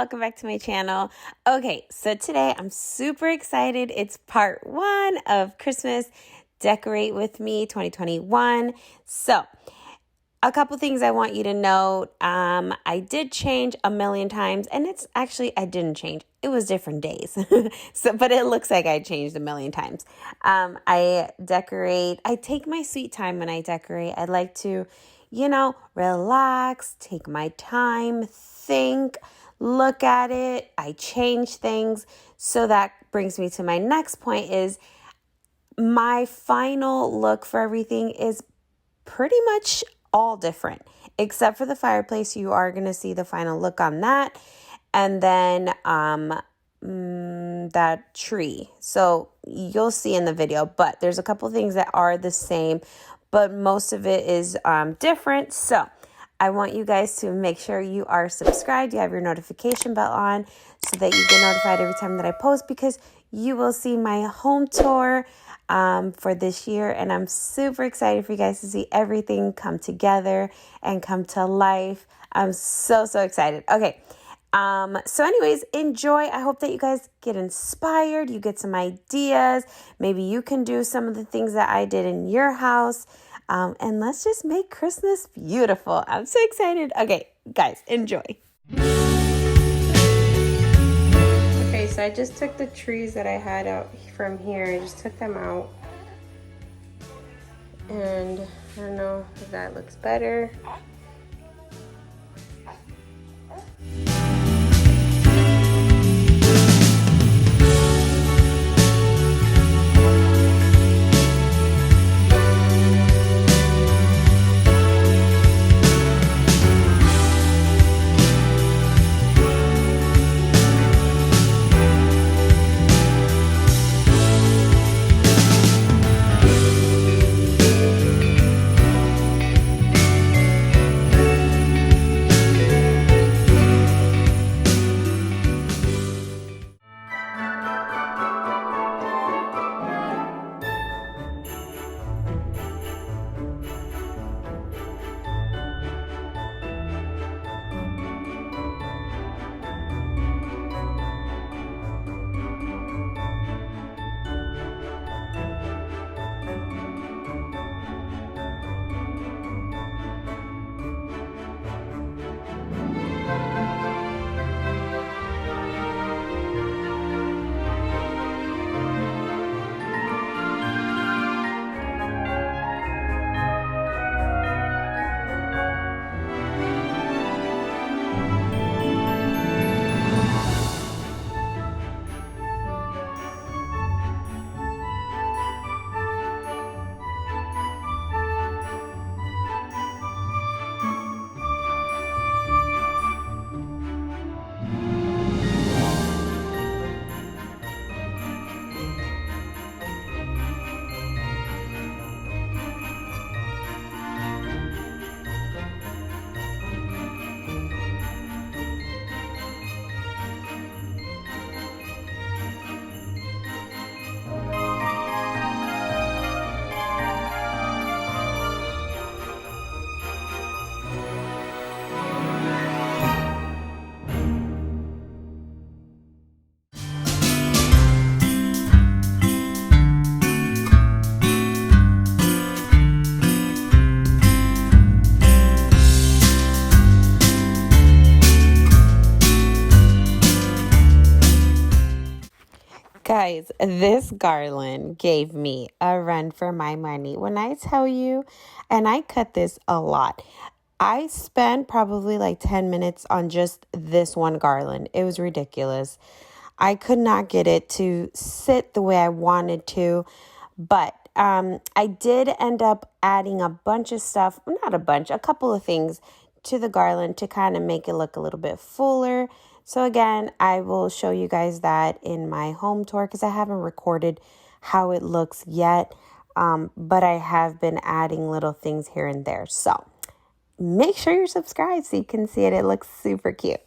welcome back to my channel. Okay, so today I'm super excited. It's part 1 of Christmas Decorate With Me 2021. So, a couple things I want you to note. I did change a million times, and it's actually, I didn't change. It was different days. But it looks like I changed a million times. I take my sweet time when I decorate. I like to, relax, take my time, think, look at it. I change things. So that brings me to my next point is my final look for everything is pretty much all different, except for the fireplace. You are going to see the final look on that. And then that tree. So you'll see in the video, but there's a couple things that are the same, but most of it is different. So I want you guys to make sure you are subscribed. You have your notification bell on so that you get notified every time that I post, because you will see my home tour for this year. And I'm super excited for you guys to see everything come together and come to life. I'm so excited. Okay. So anyways, enjoy. I hope that you guys get inspired. You get some ideas. Maybe you can do some of the things that I did in your house. And let's just make Christmas beautiful. I'm so excited. Okay, guys, enjoy. Okay, so I just took the trees that I had out from here. I just took them out. And I don't know if that looks better. Guys, this Garland gave me a run for my money. When I tell you, and I cut this a lot, I spent probably like 10 minutes on just this one Garland. It was ridiculous. I could not get it to sit the way I wanted to, but I did end up adding a bunch of stuff, not a bunch, a couple of things to the Garland to kind of make it look a little bit fuller. So again, I will show you guys that in my home tour because I haven't recorded how it looks yet, but I have been adding little things here and there. So make sure you're subscribed so you can see it. It looks super cute.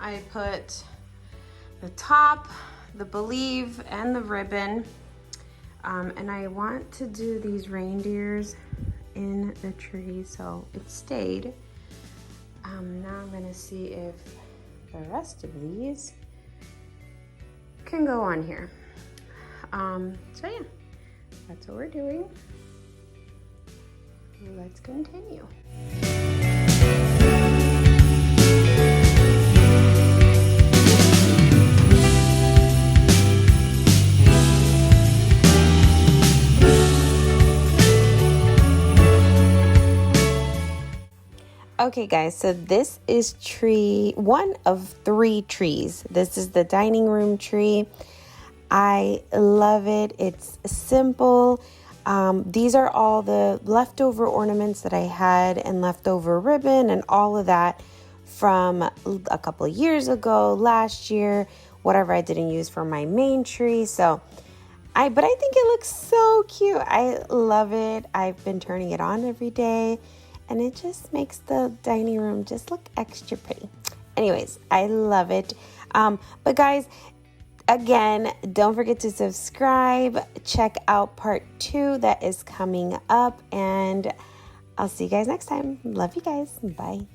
I put the top, the believe, and the ribbon. And I want to do these reindeers in the tree, so it stayed. Now I'm gonna see if the rest of these can go on here. So yeah, that's what we're doing. Let's continue. Okay guys, so this is tree, one of 3 trees. This is the dining room tree. I love it. It's simple. These are all the leftover ornaments that I had and leftover ribbon and all of that from a couple of years ago, last year, whatever I didn't use for my main tree. But I think it looks so cute. I love it. I've been turning it on every day. And it just makes the dining room just look extra pretty. Anyways, I love it. But guys, again, don't forget to subscribe. Check out part 2 that is coming up. And I'll see you guys next time. Love you guys. Bye.